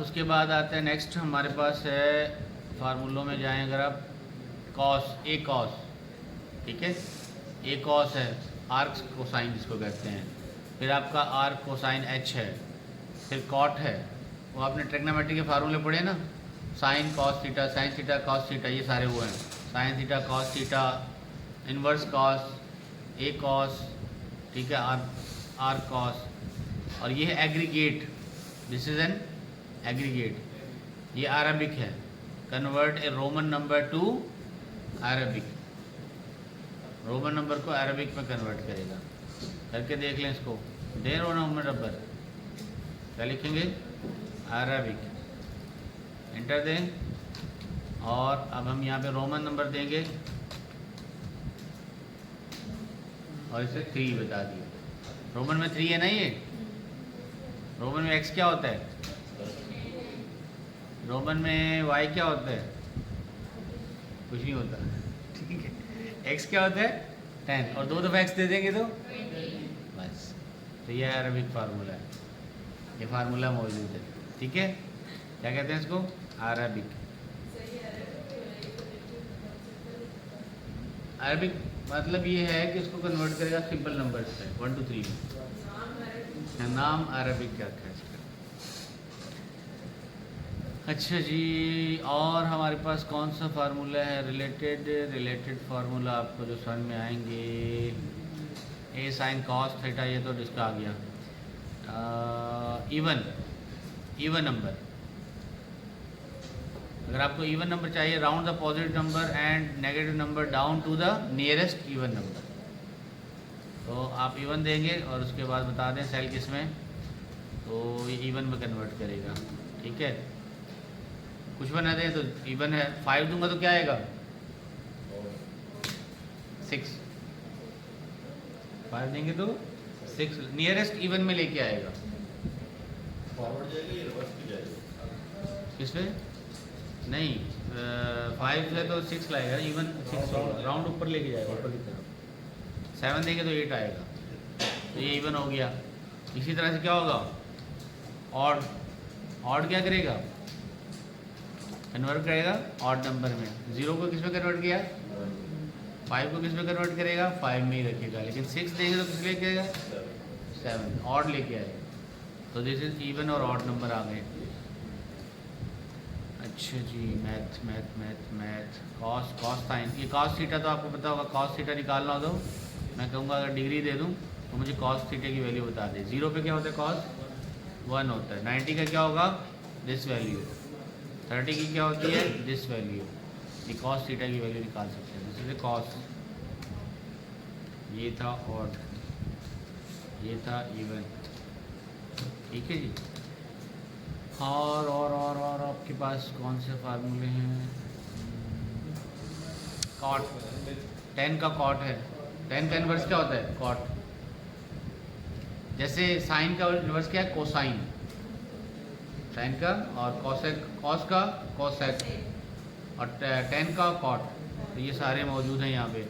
उसके बाद आता है नेक्स्ट हमारे पास है फार्मूलों में जाएं अगर आप कॉस ए कॉस, ठीक है, ए कॉस है, आर्क कोसाइन जिसको कहते हैं, फिर आपका आर्क कोसाइन एच है, फिर कॉट है, वो आपने ट्रिग्नोमेट्री के फार्मूले पढ़े ना, sine cos theta, sine theta cos theta, ये सारे हुए हैं, sine theta cos theta, inverse cos, a cos, ठीक है, आर कॉस, और ये है aggregate, this is an aggregate, ये अरबिक है, convert a Roman number to Arabic, Roman number को अरबिक में कन्वर्ट करेगा, करके देख लें इसको, दे रोमन नंबर क्या लिखेंगे, अरबिक, इंटर दें, और अब हम यहाँ पे रोमन नंबर देंगे और इसे 3 बता दिए, रोमन में 3 है ना, ये रोमन में x क्या होता है, रोमन में y क्या होता है, कुछ नहीं होता, ठीक है, x क्या होता है 10, और 2 दफ़ा x दे देंगे तो बस, तो ये अरबिक फार्मूला है, ये फार्मूला मौजूद है, ठीक है, क्या कहते हैं इसको, अरबिक, अरबिक मतलब ये है कि इसको कन्वर्ट करेगा सिंपल नंबर्स पे 1 to 3 में, नाम अरबिक क्या रखा है इसका। अच्छा जी, और हमारे पास कौन सा फार्मूला है रिलेटेड फार्मूला आपको जो समझ में आएंगे, ए साइन कॉस थीटा, ये तो जिसका आ गया, इवन नंबर, अगर आपको इवन नंबर चाहिए, round the positive number and negative number down to the nearest even number, तो आप इवन देंगे और उसके बाद बता दें सेल किस में, तो ये इवन में कन्वर्ट करेगा, ठीक है, कुछ बना दें तो इवन है, 5 दूंगा तो क्या आएगा 6, 5 देंगे तो 6 नियरेस्ट इवन में लेके आएगा, फॉरवर्ड जाएगा या रिवर्स भी जाएगा, किस पे नहीं, 5 है तो 6 लाएगा, इवन 6 होगा, राउंड ऊपर लेके जाएगा, ऊपर की तरफ, 7 देंगे तो 8 आएगा, तो ये इवन हो गया। इसी तरह से क्या होगा, ऑड क्या करेगा, कन्वर्ट करेगा ऑड नंबर में, 0 को किस में कन्वर्ट किया, 5 को किस में कन्वर्ट करेगा, 5 में ही रखेगा, लेकिन 6 देंगे तो किस लेके आएगा 7, ऑड लेके आएगा, तो दिस इज इवन और ऑड नंबर आ गए। अच्छा जी, मैथ कॉस साइन, ये कॉस थीटा तो आपको पता होगा, कॉस थीटा निकालना हो तो मैं कहूँगा अगर डिग्री दे दूँ तो मुझे कॉस थीटा की वैल्यू बता दे, 0 पे क्या होता है कॉस 1 होता है, 90 का क्या होगा दिस वैल्यू, 30 की क्या होती है दिस वैल्यू, ये कॉस थीटा की वैल्यू निकाल सकते हैं, जैसे कॉस, ये था ऑड, ये था इवन, ठीक है जी। और आपके पास कौन से फार्मूले हैं, कॉट, 10 का कॉट है, 10 का इन्वर्स क्या होता है कॉट, जैसे साइन का इन्वर्स क्या है कोसाइन, साइन का, और कॉस का कोसेक, और 10 का कॉट, तो ये सारे मौजूद हैं यहाँ पे।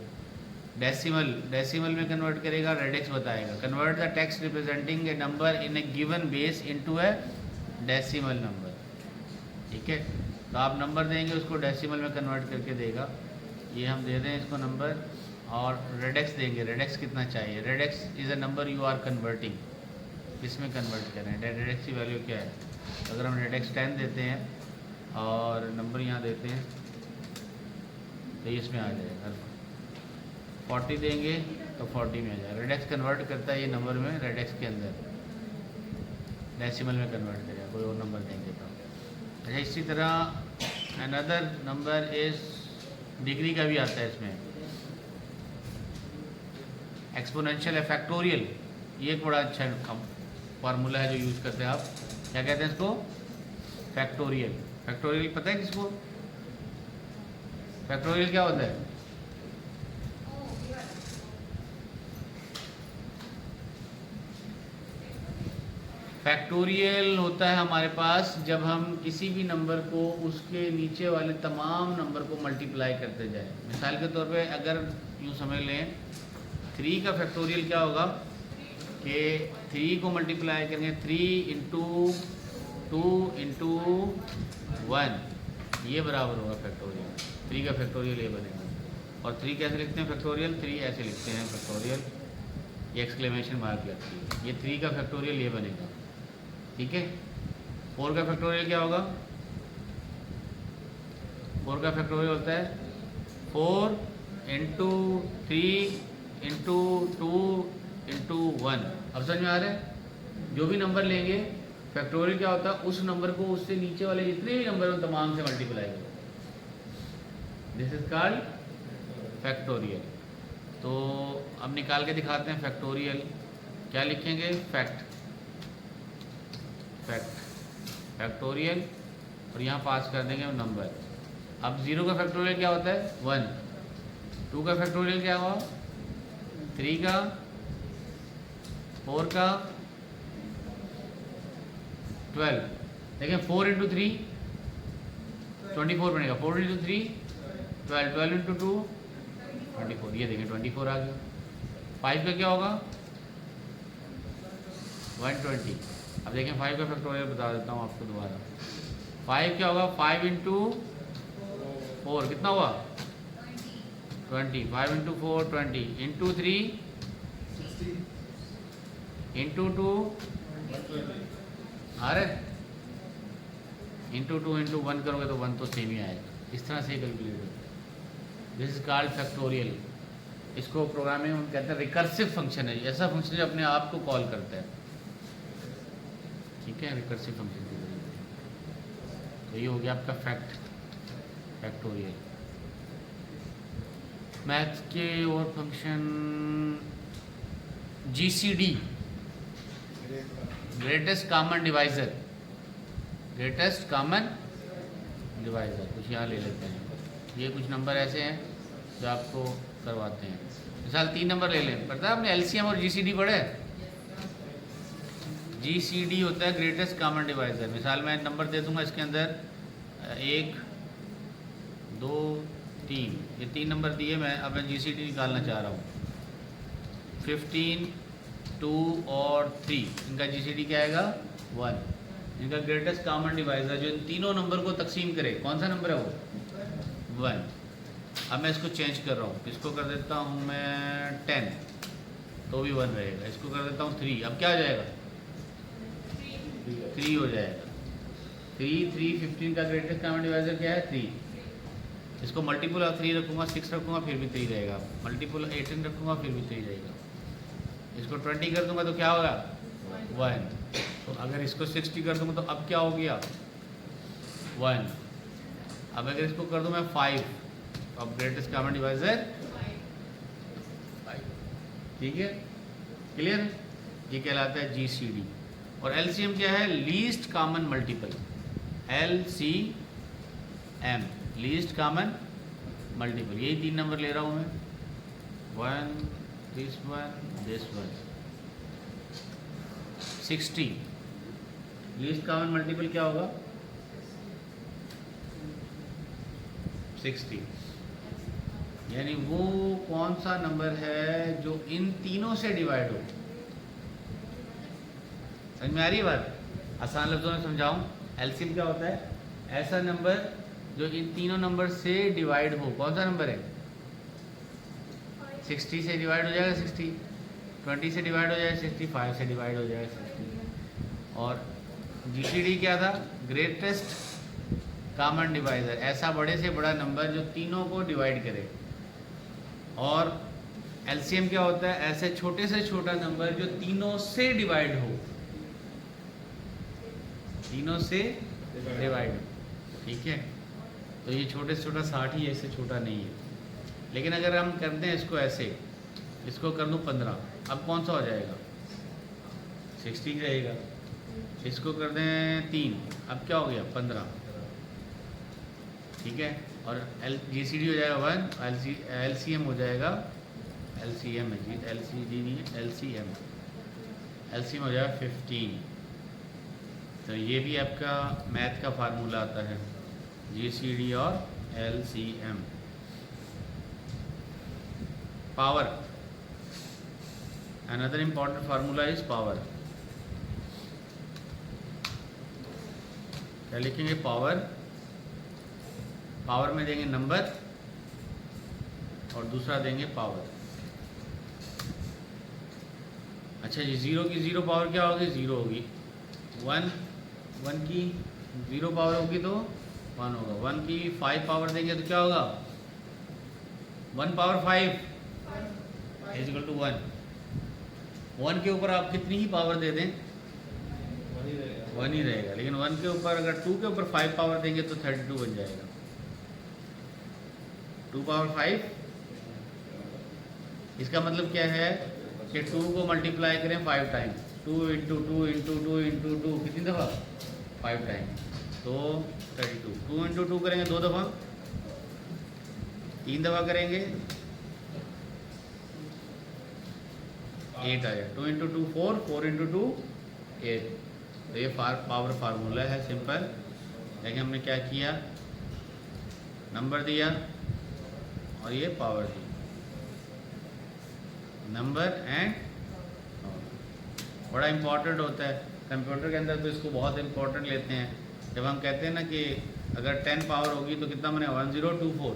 डेसिमल में कन्वर्ट करेगा, रेडिक्स बताएगा, convert the text representing A number in A given base into A decimal number, ठीक है, तो आप नंबर देंगे उसको डेसिमल में कन्वर्ट करके देगा, ये हम दे दें इसको नंबर, और रेडिक्स देंगे, रेडिक्स कितना चाहिए, radix is a number you are converting, किसमें कन्वर्ट करें, रेडिक्स की वैल्यू क्या है, अगर हम रेडिक्स 10 देते हैं और नंबर यहाँ देते हैं तो ये इसमें आ जाएगा, 40 देंगे तो 40 में आ जाएगा, रेडिक्स कन्वर्ट करता है ये नंबर में, रेडिक्स के अंदर डेसिमल में कन्वर्ट करेगा, कोई और नंबर देंगे तो। अच्छा, इसी तरह अनदर नंबर इज डिग्री का भी आता है इसमें, एक्सपोनेंशियल है, फैक्टोरियल, ये एक बड़ा अच्छा फार्मूला है जो यूज़ करते हैं आप, क्या कहते हैं इसको फैक्टोरियल, फैक्टोरियल पता है किसको, फैक्टोरियल क्या होता है, फैक्टोरियल होता है हमारे पास जब हम किसी भी नंबर को उसके नीचे वाले तमाम नंबर को मल्टीप्लाई करते जाए, मिसाल के तौर पे अगर यूँ समझ लें 3 का फैक्टोरियल क्या होगा कि 3 को मल्टीप्लाई करेंगे, 3 इंटू 2 इंटू 1 ये बराबर होगा फैक्टोरियल। 3 का फैक्टोरियल ये बनेगा। और 3 कैसे लिखते हैं फैक्टोरियल? 3 ऐसे लिखते हैं फैक्टोरियल, ये एक्सक्लेमेशन मार्क लगती है। ये 3 का फैक्टोरियल ये बनेगा, ठीक है। 4 का फैक्टोरियल क्या होगा? 4 का फैक्टोरियल होता है 4 इंटू 3 इंटू 2 इंटू 1। अब समझ में आ रहा है? जो भी नंबर लेंगे फैक्टोरियल क्या होता है, उस नंबर को उससे नीचे वाले जितने भी नंबर हैं तमाम से मल्टीप्लाई करो। This is called factorial. तो अब निकाल के दिखाते हैं फैक्टोरियल। क्या लिखेंगे? फैक्टोरियल और यहाँ पास कर देंगे नंबर। अब 0 का फैक्टोरियल क्या होता है? 1। 2 का फैक्टोरियल क्या हुआ? 3 का, 4 का, 12। देखें 4 इंटू 3 24 बनेगा। 4 इंटू 3 12, 12 इंटू 2 24। ये देखें 24 आ गया। 5 का क्या होगा? 120। अब देखें 5 का फैक्टोरियल बता देता हूँ आपको दोबारा। 5 क्या होगा? 5 इंटू 4 कितना हुआ? 20। 5 इंटू 4 20 इंटू 3 इंटू 2 आ रहे, इंटू 2 इंटू 1 करोगे तो 1 तो सेम ही आएगा। इस तरह से कैलकुलेट होता है। This is called factorial. इसको प्रोग्रामिंग में हम कहते हैं रिकर्सिव फंक्शन है। ऐसा फंक्शन जो अपने आप को कॉल करता है, ठीक है, रिकर्सिव फंक्शन। तो ये हो गया आपका फैक्टोरियल। मैथ के और function GCD, greatest common divisor. Greatest common divisor कुछ यहाँ ले लेते हैं। ये कुछ नंबर ऐसे हैं जो आपको करवाते हैं। मिसाल 3 नंबर ले लें। पता है आपने LCM और GCD पढ़े? GCD होता है ग्रेटेस्ट कॉमन डिवाइज़र। मिसाल मैं नंबर दे दूंगा इसके अंदर 1 2 3, ये 3 नंबर दिए मैं। अब मैं GCD निकालना चाह रहा हूँ। 15 2 और 3, इनका GCD क्या आएगा? 1। इनका ग्रेटेस्ट कॉमन डिवाइज़र जो इन तीनों नंबर को तकसीम करे, कौन सा नंबर है वो? 1। अब मैं इसको चेंज कर रहा हूँ। इसको कर देता हूँ मैं 10, तो भी 1 रहेगा। इसको कर देता हूँ 3, अब क्या हो जाएगा? 3 हो जाएगा। 3 15 का ग्रेटेस्ट कॉमन डिवाइज़र क्या है? 3। इसको मल्टीपल ऑफ 3 रखूँगा, 6 रखूँगा, फिर भी 3 रहेगा। मल्टीपल 18 रखूँगा, फिर भी 3 रहेगा। इसको 20 कर दूंगा तो क्या होगा? 1। तो अगर इसको 60 कर दूंगा तो अब क्या हो गया? 1। अब अगर इसको कर दूं मैं 5, अब ग्रेटेस्ट कॉमन डिवाइज़र 5। ठीक है, क्लियर? ये कहलाता है GCD। और LCM क्या है? Least common multiple. LCM, least common multiple. यही 3 नंबर ले रहा हूँ मैं। 1 this one 60। Least common multiple क्या होगा? 60। यानी वो कौन सा नंबर है जो इन तीनों से डिवाइड हो। समझ में आ रही है बात? आसान लफ्ज़ों में समझाऊं। LCM क्या होता है? ऐसा नंबर जो इन तीनों नंबर से डिवाइड हो। कौन सा नंबर है? 60 से डिवाइड हो जाएगा 60, 20 से डिवाइड हो जाएगा 60, 5 से डिवाइड हो जाएगा 60। और GCD क्या था? ग्रेटेस्ट कॉमन डिवाइज़र, ऐसा बड़े से बड़ा नंबर जो तीनों को डिवाइड करे। और LCM क्या होता है? ऐसे छोटे से छोटा नंबर जो तीनों से डिवाइड हो। तीनों से डिवाइड हो, ठीक है। तो ये छोटे से छोटा 60 ही, ऐसे छोटा नहीं है। लेकिन अगर हम करते हैं इसको ऐसे, इसको कर दूँ 15, अब कौन सा हो जाएगा? 60 रहेगा। इसको कर दें 3, अब क्या हो गया? 15, ठीक है। और GCD हो जाएगा 1, LCM हो जाएगा, LCM है जी, LCD नहीं है, LCM हो जाएगा 15। तो ये भी आपका मैथ का फार्मूला आता है, GCD और LCM। Power, another important formula is power। क्या लिखेंगे? पावर। पावर में देंगे नंबर और दूसरा देंगे पावर। अच्छा जी, ज़ीरो की ज़ीरो पावर क्या होगी? ज़ीरो होगी। वन की ज़ीरो पावर होगी तो वन होगा। वन की फाइव पावर देंगे तो क्या होगा? One power five is equal to one. One के ऊपर आप कितनी ही पावर दे दें वन ही रहेगा, लेकिन वन के ऊपर अगर टू के ऊपर फाइव पावर देंगे तो 32 बन जाएगा। टू पावर फाइव, इसका मतलब क्या है कि टू को मल्टीप्लाई करें 5 time. Two into two into two into two कितनी दफ़ा? 5 टाइम, तो 32। टू इंटू टू करेंगे 2 दफ़ा, 3 दफ़ा करेंगे 8 आएगा। 2 इंटू टू 4, 4 इंटू टू 8। तो ये पावर फार्मूला है सिंपल। लेकिन हमने क्या किया? नंबर दिया और ये पावर दी, नंबर एंड। बड़ा इम्पोर्टेंट होता है कंप्यूटर के अंदर, तो इसको बहुत इम्पोर्टेंट लेते हैं। जब हम कहते हैं ना कि अगर 10 पावर होगी तो कितना बनेगा? 1024।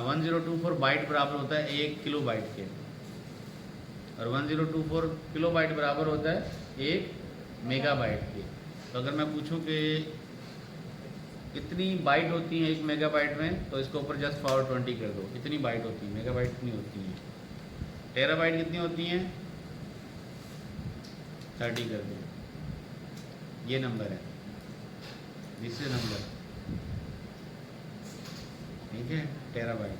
1024 बाइट बराबर होता है 1 किलो बाइट के, और 1024 किलो बाइट बराबर होता है 1 मेगा बाइट के। तो अगर मैं पूछूं कि कितनी बाइट होती है 1 मेगा बाइट में, तो इसके ऊपर जस्ट पावर 20 कर दो। कितनी बाइट होती है? मेगा बाइट कितनी होती है? टेरा बाइट कितनी होती हैं? 30 कर दो। ये नंबर है, दिस इज नंबर, ठीक है? टेरा बाइट,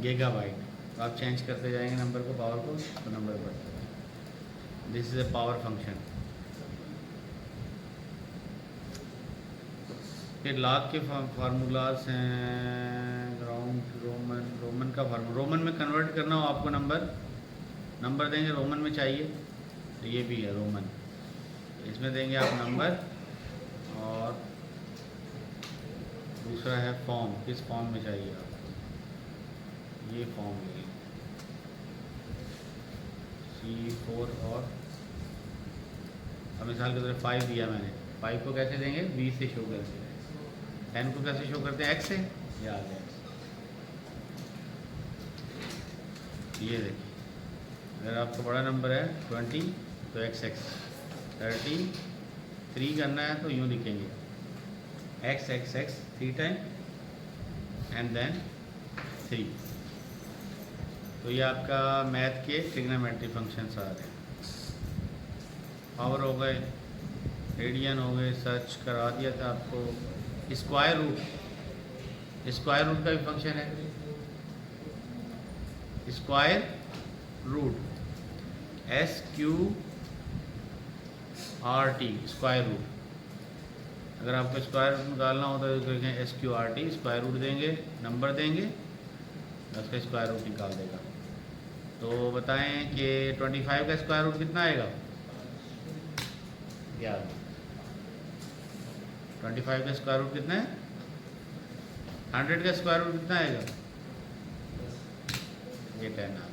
गीगा बाइट। तो आप चेंज करते जाएंगे नंबर को, पावर को, तो नंबर बढ़ता है। This is a power function. फिर लाख के फार्मूलाज हैं। रोमन का फार्मूला, रोमन में कन्वर्ट करना हो आपको नंबर देंगे रोमन में चाहिए, तो ये भी है रोमन। इसमें देंगे आप नंबर, और दूसरा है फॉर्म। किस फॉर्म में चाहिए आपको? ये फॉर्म है C4। और अब मिसाल के तौर पर 5 दिया मैंने, 5 को कैसे देंगे? 20 से शो करते हैं। 10 को कैसे शो करते हैं? X से। ये आ गया। ये देखिए, अगर आपका बड़ा नंबर है 20 तो XX। 33 करना है तो यूँ लिखेंगे x 3 टाइम एंड देन 3। तो ये आपका मैथ के ट्रिग्नोमेट्री फंक्शंस आ रहे हैं। पावर हो गए, रेडियन हो गए, सर्च करा दिया था आपको। स्क्वायर रूट का भी फंक्शन है। Square root SQRT, square root. अगर आपको स्क्वायर रूट निकालना हो तो देखें SQRT, स्क्वायर रूट देंगे, नंबर देंगे, उसका स्क्वायर रूट निकाल देगा। तो बताएं कि 25 का स्क्वायर रूट कितना आएगा? याद, 25 का स्क्वायर रूट कितना है? 100 का स्क्वायर रूट कितना आएगा? ये 10 आ गया।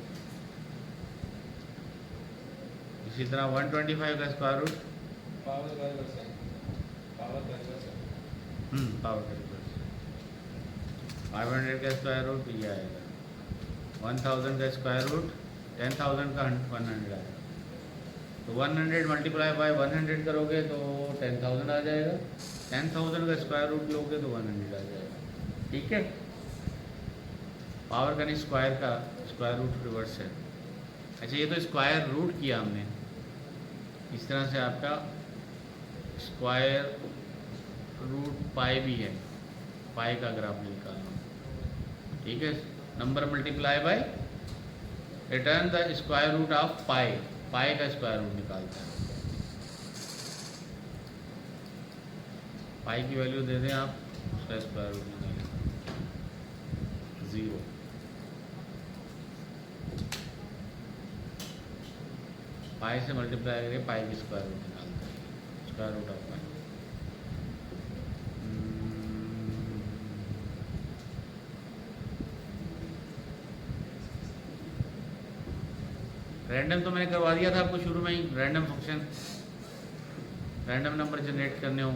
इसी तरह 125 का स्क्वायर रूट पावर का रिवर्स। 500 का स्क्वायर रूट ये आएगा। 1000 का स्क्वायर रूट 10,000 का 100 आएगा। तो 100 मल्टीप्लाई बाय 100 करोगे तो 10,000 आ जाएगा। 10,000 का स्क्वायर रूट लोगे तो 100 आ जाएगा। ठीक है? पावर का नहीं, स्क्वायर का स्क्वायर रूट रिवर्स है। अच्छा, ये तो स्क्वायर रूट किया हमने। इस तरह से आपका स्क्वायर रूट पाई भी है। पाई का अगर आपने निकालना, ठीक है? Number multiply by, return the square root of pi. Pi का स्क्वायर रूट निकालता है। पाई की वैल्यू दे दें आप, उसका स्क्वायर रूट निकालें 0। पाई से मल्टीप्लाई करके पाई की स्क्वायर रूट निकालता है, square root of pi. Random तो मैंने करवा दिया था आपको शुरू में ही, random function. Random number generate करने हो,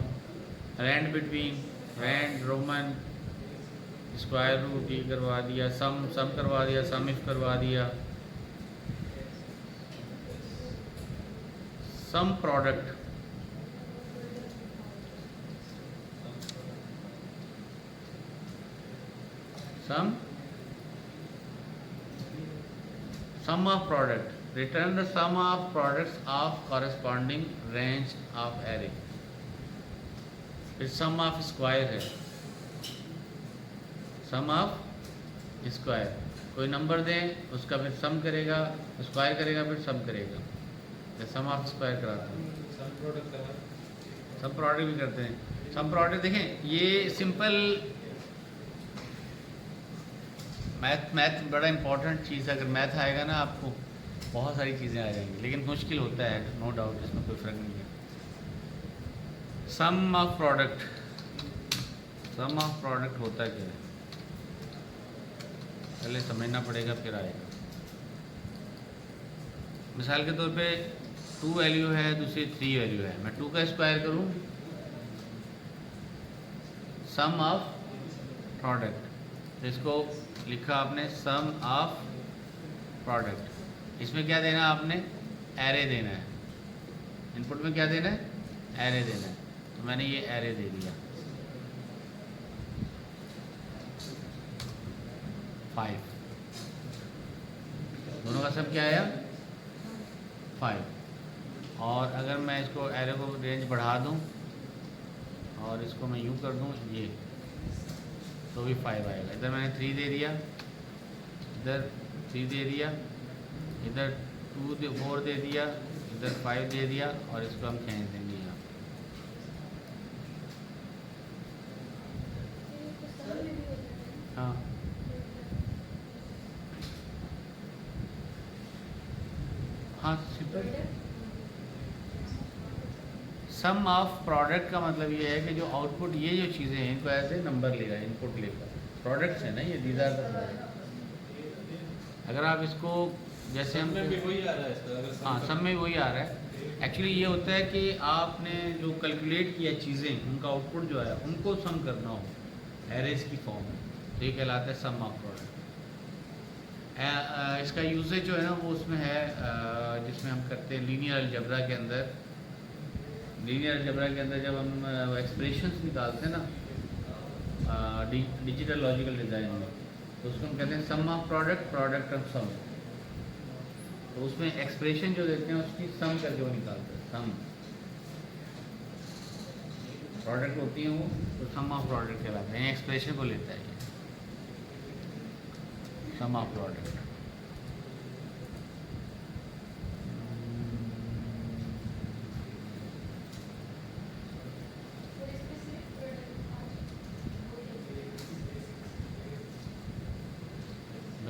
rand between, rand Roman, square root ये करवा दिया, सम करवा दिया, सम इफ करवा दिया, some product, sum of product, return the sum of products of corresponding range of array। फिर sum of square है, sum of square, कोई नंबर दें उसका फिर sum करेगा, स्क्वायर करेगा, फिर sum करेगा। sum of square कराता हूँ, sum product भी करते हैं। sum product देखें, ये सिंपल मैथ बड़ा इंपॉर्टेंट चीज़ है। अगर मैथ आएगा ना आपको बहुत सारी चीज़ें आ जाएंगी, लेकिन मुश्किल होता है, नो डाउट, इसमें कोई फ़र्क नहीं है। Sum of product, sum of product होता क्या है पहले समझना पड़ेगा, फिर आएगा। मिसाल के तौर पे 2 वैल्यू है, दूसरी 3 वैल्यू है, मैं 2 का स्क्वायर करूँ, सम ऑफ प्रोडक्ट, इसको लिखा आपने सम ऑफ प्रोडक्ट। इसमें क्या देना आपने, एरे देना है, इनपुट में क्या देना है, एरे देना है, तो मैंने ये एरे दे दिया 5, दोनों का सम क्या आया 5। और अगर मैं इसको एरे को रेंज बढ़ा दूं और इसको मैं यूँ कर दूं ये, तो भी 5 आएगा। इधर मैंने 3 दे दिया, इधर 3 दे दिया, इधर 4 दे दिया, इधर 5 दे दिया, और इसको हम खींच देंगे यहाँ। हाँ हाँ सिंपल। सम ऑफ प्रोडक्ट का मतलब ये है कि जो आउटपुट, ये जो चीज़ें हैं इनको ऐसे नंबर लेगा, इनपुट लेगा, प्रोडक्ट्स है ना ये, दीज आर द प्रोडक्ट। अगर आप इसको जैसे हम भी वही आ रहा है इसका, हाँ सब में वही आ रहा है। एक्चुअली ये होता है कि आपने जो कैलकुलेट किया चीज़ें, उनका आउटपुट जो है उनको सम करना हो एरेज की फॉर्म में, तो ये कहलाता है सम ऑफ प्रोडक्ट। इसका यूसेज जो है ना वो उसमें है जिसमें हम करते हैं लीनियर अलजेब्रा के अंदर। लीनियर अलजेब्रा के अंदर जब हम एक्सप्रेशंस निकालते हैं ना डिजिटल लॉजिकल डिज़ाइन में, तो उसको हम कहते हैं सम of product, product of some. तो उसमें एक्सप्रेशन जो देते हैं उसकी सम करके वो निकालते हैं, सम प्रोडक्ट होती है वो, तो सम ऑफ प्रोडक्ट कहलाते हैं, एक्सप्रेशन को लेता है ये सम ऑफ प्रोडक्ट।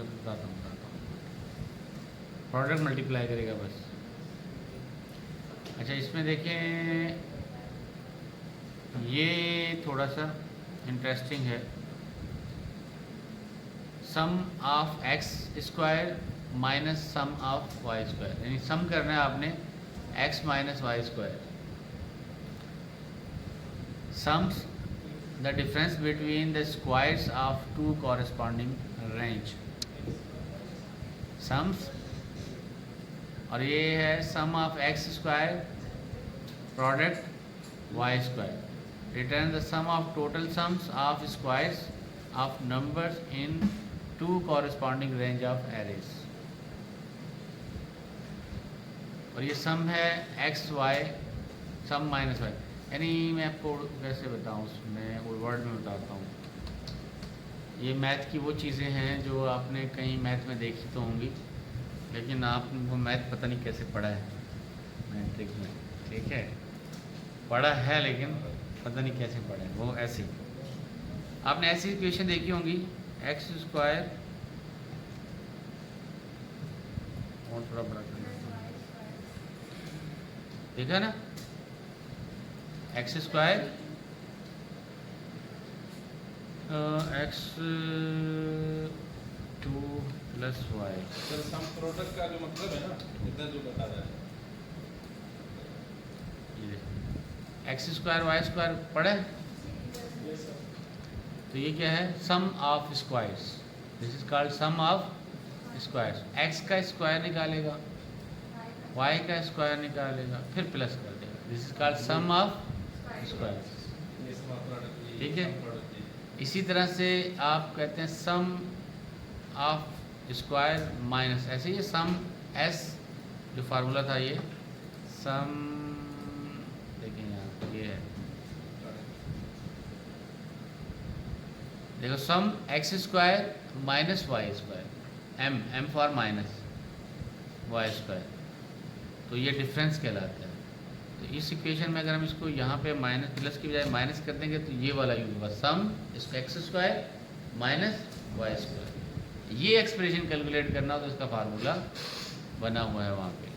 बताता हूँ प्रोडक्ट मल्टीप्लाई करेगा बस। अच्छा इसमें देखें, ये थोड़ा सा इंटरेस्टिंग है। Sum of x square minus sum of y square, यानी सम करना है आपने x minus y square. Sums the difference between the squares of 2 corresponding range. Sums, और ये है sum of x square product y square. Return the sum of total sums of squares of numbers in 2 corresponding range of arrays. और ये sum है x y, sum minus y, यानी मैं आपको कैसे बताऊँ, उसमें वो वर्ड में बताता हूँ। ये मैथ की वो चीज़ें हैं जो आपने कहीं मैथ में देखी तो होंगी, लेकिन आपने वो मैथ पता नहीं कैसे पढ़ा है मैट्रिक में, ठीक है, पढ़ा है लेकिन पता नहीं कैसे पढ़ा है। वो ऐसी आपने ऐसी इक्वेशन देखी होंगी, एक्स स्क्वायर, और थोड़ा बड़ा करना, देखा ना, x square x 2 plus y. Sir sum product का जो मतलब है ना, इतना जो बता रहा है, ये एक्स स्क्वायर वाई स्क्वायर पढ़े? तो ये क्या है? Sum of squares. This is called sum of squares. X का स्क्वायर निकालेगा, वाई का स्क्वायर निकालेगा, फिर प्लस कर देगा। This is called sum of squares. ठीक है। इसी तरह से आप कहते हैं सम ऑफ स्क्वायर माइनस, ऐसे ये सम एस जो फार्मूला था, ये सम देखिए यहाँ ये है, देखो sum x square minus y square, M for minus y square, तो ये डिफरेंस कहलाता है। तो इस इक्वेशन में अगर हम इसको यहाँ पे माइनस प्लस की बजाय माइनस कर देंगे तो ये वाला यूज होगा, sum x square minus y square. ये एक्सप्रेशन कैलकुलेट करना हो तो इसका फार्मूला बना हुआ है वहाँ पे।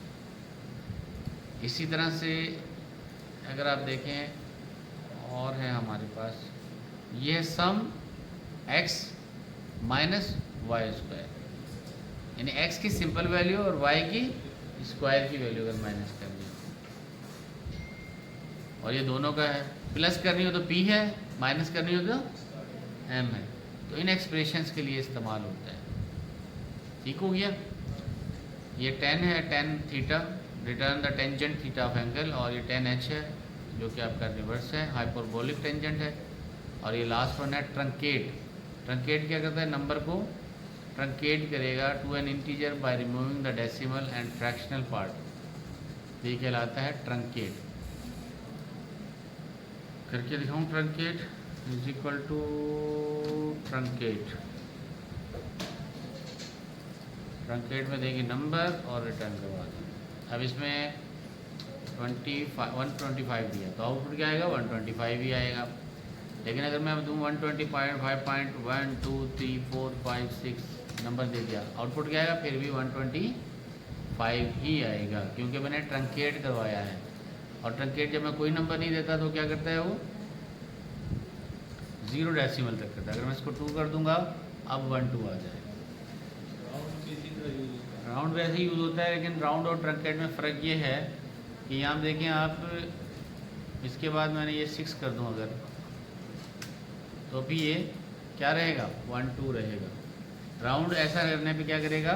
इसी तरह से अगर आप देखें और है हमारे पास, ये है सम एक्स माइनस वाई स्क्वायर, यानी एक्स की सिंपल वैल्यू और वाई की स्क्वायर की वैल्यू अगर माइनस करनी हो, और ये दोनों का है। प्लस करनी हो तो पी है, माइनस करनी हो तो एम है। तो इन एक्सप्रेशंस के लिए इस्तेमाल होता है। ठीक हो गया। ये टेन है, tan theta, return the tangent theta of angle, और ये टेन एच है जो कि आपका रिवर्स है, हाइपरबोलिक टेंजेंट है। और ये लास्ट वन है ट्रंकेट। ट्रंकेट क्या करता है? नंबर को ट्रंकेट करेगा to an integer by removing the decimal and fractional part. ये कहलाता है ट्रंकेट। करके दिखाऊं, truncate is equal to truncate. Truncate में देंगे नंबर और रिटर्न करवा देंगे। अब इसमें 125 दिया तो आउटपुट क्या आएगा? 125 ही आएगा। लेकिन अगर मैं दूँ 125.1 2 3 4 5 6 नंबर दे दिया, आउटपुट क्या आएगा? फिर भी 125 ही आएगा, क्योंकि मैंने ट्रंकेट करवाया है। और ट्रंकेट जब मैं कोई नंबर नहीं देता तो क्या करता है वो? 0 डेसिमल तक करता है। अगर मैं इसको 2 कर दूंगा अब 1 2 आ जाएगा। राउंड वैसे ही यूज़ होता है, लेकिन राउंड और ट्रंकेट में फ़र्क ये है कि यहाँ देखें आप, इसके बाद मैंने ये 6 कर दूँ अगर, तो भी ये क्या रहेगा? 1 2 रहेगा। राउंड ऐसा करने पे क्या करेगा?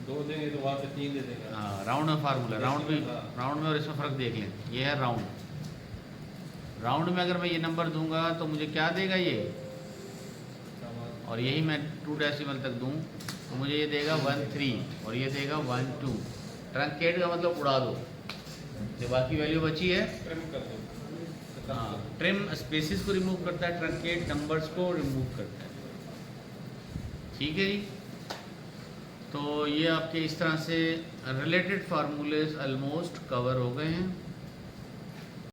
2 देंगे तो वहाँ पे 3 दे देगा। हाँ, राउंड में फार्मूला, राउंड में और इसमें फ़र्क देख लें। ये है राउंड। राउंड में अगर मैं ये नंबर दूंगा तो मुझे क्या देगा ये? और यही मैं 2 डेसिमल तक दूं तो मुझे ये देगा 1 3 और ये देगा 1 2। ट्रंकेट का मतलब उड़ा दो, जो बाकी वैल्यू बची है ट्रिम कर दो। हाँ, ट्रिम स्पेसिस को रिमूव करता है, ट्रंकेट नंबर्स को रिमूव करता है। ठीक है जी। तो ये आपके इस तरह से रिलेटेड फार्मूलेज ऑलमोस्ट कवर हो गए हैं।